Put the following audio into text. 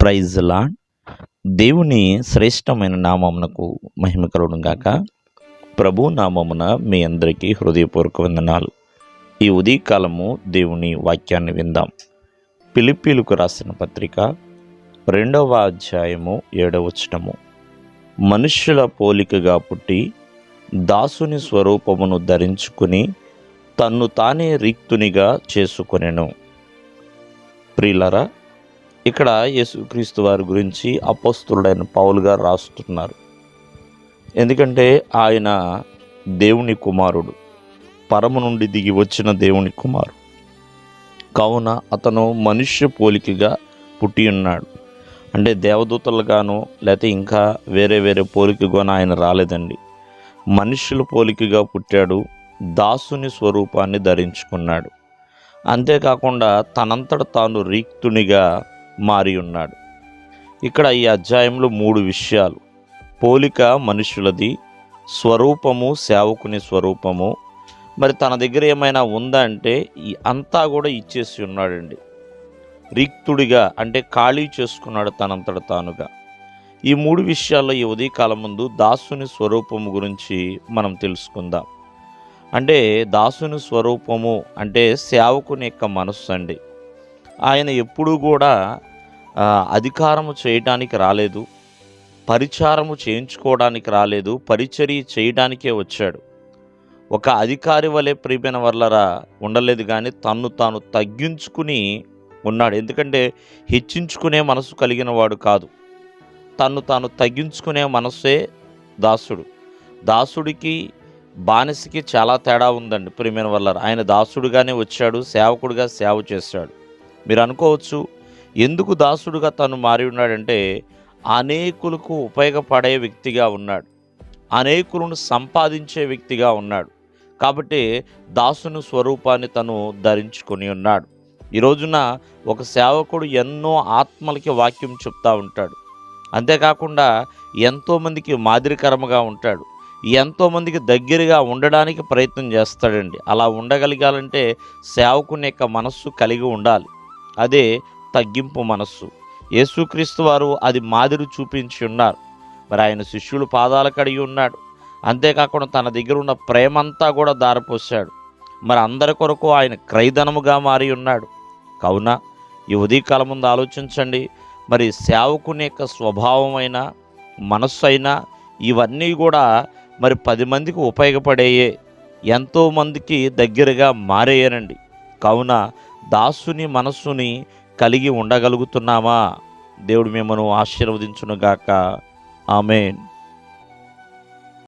Praise lord. దేవుని శ్రేష్టమైన నామమునకు మహిమ కలుగును గాక. ప్రభు నామమున మీ అందరికీ హృదయపూర్వక వందనాలు. ఈ ఉదయకాలము దేవుని వాక్యాన్ని విందాం. ఫిలిప్పీలకు రాసిన పత్రిక 2వ అధ్యాయము 7వ వచనము. మనుష్యుల పోలికగా పుట్టి దాసుని స్వరూపమును ధరించుకుని తన్ను తానే రిక్తునిగా చేసుకొనెను. ప్రియులారా, ఇక్కడ యేసుక్రీస్తు వారి గురించి అపోస్తలుడైన పౌలు గారు రాస్తున్నారు. ఎందుకంటే ఆయన దేవుని కుమారుడు, పరము నుండి దిగి వచ్చిన దేవుని కుమారుడు కావున అతను మనుష్య పోలికగా పుట్టి ఉన్నాడు. అంటే దేవదూతలుగాను లేకపోతే ఇంకా వేరే వేరే పోలికగాను ఆయన రాలేదండి. మనుష్యుల పోలికగా పుట్టాడు, దాసుని స్వరూపాన్ని ధరించుకున్నాడు. అంతేకాకుండా తనంతట తాను రిక్తునిగా మారి ఉన్నాడు. ఇక్కడ ఈ అధ్యాయంలో 3 విషయాలు: పోలిక మనుషులది, స్వరూపము సేవకుని స్వరూపము. మరి తన దగ్గర ఏమైనా ఉందా అంటే అంతా కూడా ఇచ్చేసి ఉన్నాడండి. రిక్తుడిగా అంటే ఖాళీ చేసుకున్నాడు తనంతట తానుగా. ఈ 3 విషయాల్లో ఈ ఉదయకాలం ముందు దాసుని స్వరూపము గురించి మనం తెలుసుకుందాం. అంటే దాసుని స్వరూపము అంటే సేవకుని యొక్క మనస్సు అండి. ఆయన ఎప్పుడూ కూడా అధికారము చేయడానికి రాలేదు, పరిచారము చేయించుకోవడానికి రాలేదు, పరిచర్య చేయడానికే వచ్చాడు. ఒక అధికారి వలె ప్రియమైన వర్లరా ఉండలేదు, కానీ తన్ను తాను తగ్గించుకుని ఉన్నాడు. ఎందుకంటే హెచ్చించుకునే మనసు కలిగిన వాడు కాదు, తన్ను తాను తగ్గించుకునే మనస్సే దాసుడు. దాసుడికి బానిసకి చాలా తేడా ఉందండి ప్రియమైన వర్లరా. ఆయన దాసుడుగానే వచ్చాడు, సేవకుడిగా సేవ చేశాడు. మీరు అనుకోవచ్చు, ఎందుకు దాసుడుగా తను మారి ఉన్నాడంటే అనేకులకు ఉపయోగపడే వ్యక్తిగా ఉన్నాడు, అనేకులను సంపాదించే వ్యక్తిగా ఉన్నాడు. కాబట్టి దాసుని స్వరూపాన్ని తను ధరించుకొని ఉన్నాడు. ఈ రోజున ఒక సేవకుడు ఎన్నో ఆత్మలకి వాక్యం చెప్తూ ఉంటాడు. అంతేకాకుండా ఎంతోమందికి మాదిరికరముగా ఉంటాడు, ఎంతోమందికి దగ్గరగా ఉండడానికి ప్రయత్నం చేస్తాడండి. అలా ఉండగలగాలంటే సేవకుని యొక్క మనస్సు కలిగి ఉండాలి. అదే తగ్గింపు మనస్సు. యేసుక్రీస్తు వారు అది మాదిరి చూపించి ఉన్నారు. మరి ఆయన శిష్యులు పాదాలు కడిగి ఉన్నాడు. అంతేకాకుండా తన దగ్గర ఉన్న ప్రేమంతా కూడా దారపోసాడు. మరి అందరి కొరకు ఆయన క్రయధనముగా మారి ఉన్నాడు. కావున ఈ ఉదయకాలం ముందు ఆలోచించండి. మరి సేవకుని యొక్క స్వభావమైన మనస్సు అయినా ఇవన్నీ కూడా మరి 10 మందికి ఉపయోగపడేయే, ఎంతోమందికి దగ్గరగా మారేయనండి. కావున దాసుని మనస్సుని కలిగి ఉండగలుగుతున్నామా? దేవుడు మిమ్మల్ని ఆశీర్వదించునుగాక. ఆమేన్.